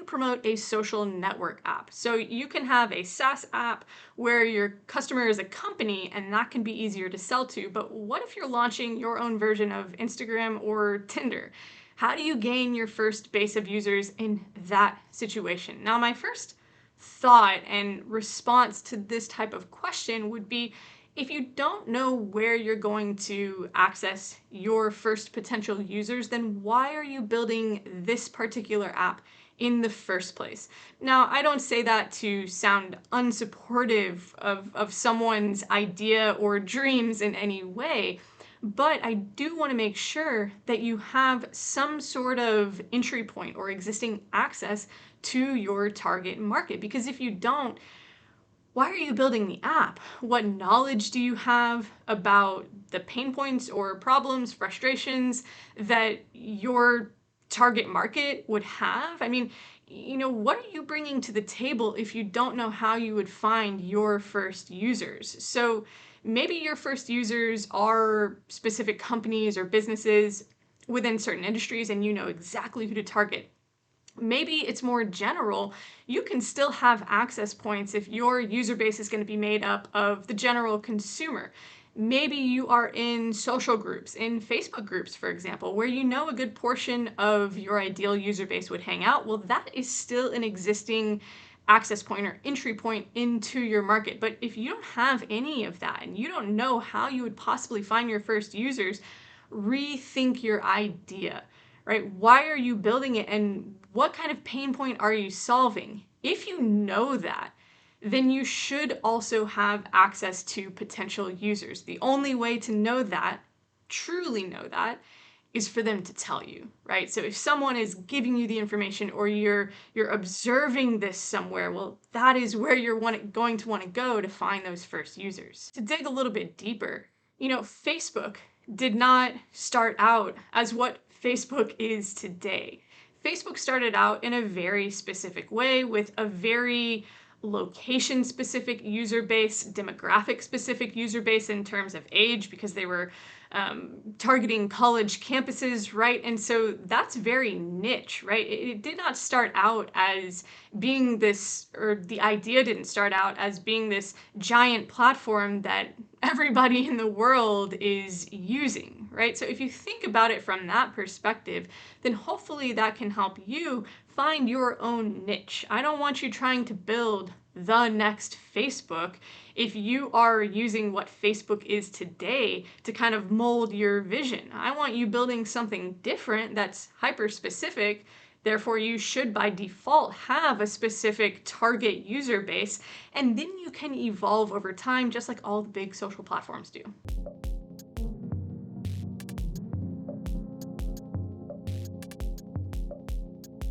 promote a social network app. So you can have a SaaS app where your customer is a company and that can be easier to sell to. But what if you're launching your own version of Instagram or Tinder? How do you gain your first base of users in that situation? Now, my first thought and response to this type of question would be, if you don't know where you're going to access your first potential users, then why are you building this particular app in the first place? Now, I don't say that to sound unsupportive of someone's idea or dreams in any way, but I do want to make sure that you have some sort of entry point or existing access to your target market. Because if you don't, why are you building the app? What knowledge do you have about the pain points or problems, frustrations that your target market would have? I mean, what are you bringing to the table if you don't know how you would find your first users? So maybe your first users are specific companies or businesses within certain industries and you know exactly who to target. Maybe it's more general. You can still have access points if your user base is going to be made up of the general consumer. Maybe you are in social groups, in Facebook groups, for example, where you know a good portion of your ideal user base would hang out. Well, that is still an existing access point or entry point into your market. But if you don't have any of that and you don't know how you would possibly find your first users, rethink your idea. Right? Why are you building it and what kind of pain point are you solving? If you know that, then you should also have access to potential users. The only way to know that, truly know that, is for them to tell you, right? So if someone is giving you the information or you're observing this somewhere, well, that is where you're going to want to go to find those first users. To dig a little bit deeper, Facebook did not start out as what Facebook is today. Facebook started out in a very specific way with a very location-specific user base, demographic-specific user base in terms of age, because they were targeting college campuses, right? And so that's very niche, right? It did not start out as being this, or the idea didn't start out as being this giant platform that everybody in the world is using, right? So if you think about it from that perspective, then hopefully that can help you find your own niche. I don't want you trying to build the next Facebook if you are using what Facebook is today to kind of mold your vision. I want you building something different that's hyper-specific. Therefore, you should by default have a specific target user base, and then you can evolve over time just like all the big social platforms do.